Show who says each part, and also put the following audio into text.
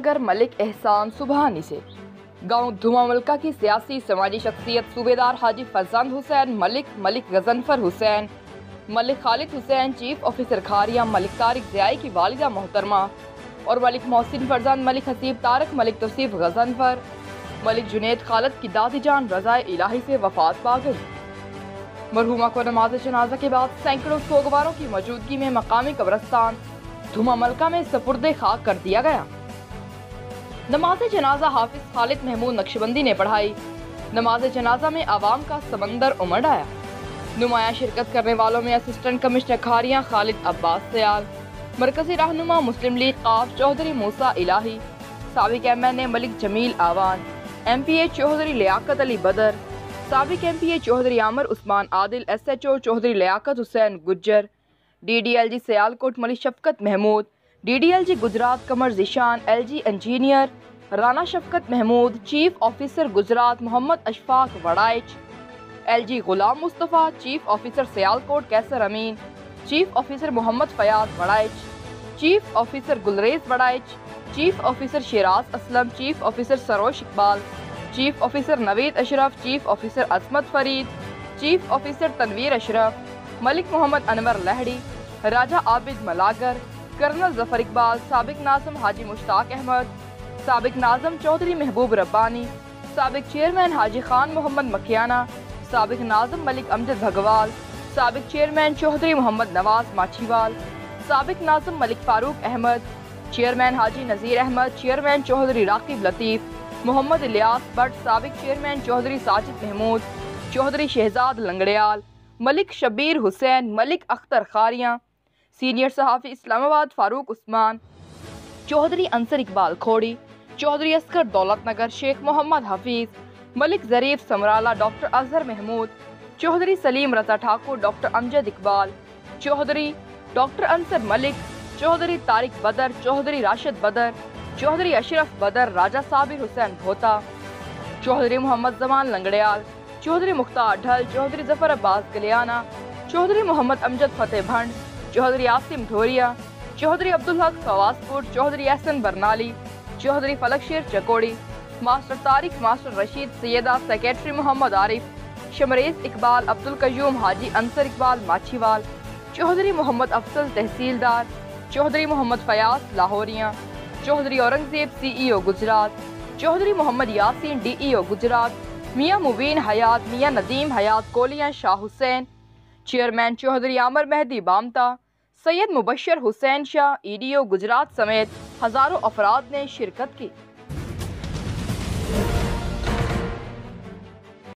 Speaker 1: نگر ملک احسان سبحانی سے۔ گاؤں دھما ملکہ کی سیاسی سماجی شخصیت صوبیدار حاجی فرزند حسین ملک غضنفر حسین، ملک خالد حسین چیف آفیسر کھاریا، ملک طارق ضیائی کی والدہ محترمہ اور ملک محسن فرزند، ملک حسیب طارق، ملک توصیف غضنفر، ملک جنید خالد کی دادی جان رضائے الہی سے وفات پا گئی۔ مرحومہ کو نماز جنازہ کے بعد سینکڑوں سوگواروں کی موجودگی میں مقامی قبرستان دھما ملکہ میں سپرد خاک کر دیا گیا۔ نماز جنازہ حافظ خالد محمود نقشبندی نے پڑھائی۔ نماز جنازہ میں عوام کا سمندر امڑ آیا۔ نمایاں شرکت کرنے والوں میں اسسٹنٹ کمشنر کھاریاں خالد عباس سیال، مرکزی رہنما مسلم لیگ قاف چودھری موسیٰ الہی، سابق M N A Malik Jamil Awan, M P A Chaudhry Liaqat Ali Badar, سابق M P A Chaudhry Aamir Usman Adil, S H O Chaudhry Liaqat Hussain Gujjar, D D L G Sialkot Malik Shafqat Mehmood, D D L G Gujrat Qamar Zeeshan, L G engineer Rana Shafqat Mehmood, chief officer Gujarat Muhammad Ashfaq Warraich, L G Ghulam Mustafa, chief officer Sialkot Kaiser Amin, chief officer Muhammad Fayyaz Warraich, chief officer Gulrez Warraich, chief officer Shiraz Aslam, chief officer Sarosh Iqbal, chief officer Naveed Ashraf, chief officer Ismat Farid, chief officer Tanveer Ashraf, Malik Muhammad Anwar Lehri, Raja Abid Malagar, colonel Zafar Iqbal, سابق ناظم حاجی مشتاق احمد، سابق ناظم چودھری محبوب ربانی، سابق chairman حاجی خان محمد مکھیانہ، سابق ناظم ملک امجد بھگوال، سابق chairman Chaudhry محمد نواز ماچھیوال، سابق ناظم ملک فاروق Ahmed, chairman Haji Nazir Ahmed, chairman Chaudhry Raqib Latif, Muhammad Ilyas Butt, سابق chairman Chaudhry Sajid Mehmood, Chaudhry Shahzad Langrial, Malik Shabbir Hussain, Malik Akhtar Kharian, senior صحافی Islamabad Farooq Usman, Chaudhry Ansar Iqbal Khori, Chaudhry Askar Daulat Nagar, Sheikh Muhammad Hafeez, Malik Zarif Samrala, doctor Azhar Mehmood, Chaudhry Saleem Raza Thakur, doctor Amjad Iqbal, Chaudhry doctor Ansar Malik, Chaudhry Tariq Badar, Chaudhry Rashid Badar, Chaudhry Ashraf بدر، راجہ صابر حسین بھوتا، چودھری محمد زمان لنگڑیال، چودھری مختار ڈھل، چودھری ظفر عباس گلیانہ، چودھری محمد امجد فتح بھنڈ، چودھری عاصم ڈھوریا، چودھری عبدالحق فواز پور، چودھری احسن برنالی، چودھری فلک شیر چکوڑی، ماسٹر طارق، ماسٹر رشید، سیدہ، سیکریٹری محمد عارف، شمریز اقبال، عبدالقیوم حاجی انصر اقبال ماچھیوال، چودھری محمد افضل تحصیلدار، چودھری محمد فیاض لاہوریاں، چودھری اورنگزیب سی ای او گجرات، چودھری محمد یاسین ڈی ای او گجرات، میاں مبین حیات، میاں ندیم حیات کولیاں شاہ حسین، چیئرمین چودھری عامر مہدی بامتا، سید مبشر Hussain Shah E D O Gujarat سمیت ہزاروں افراد نے شرکت کی۔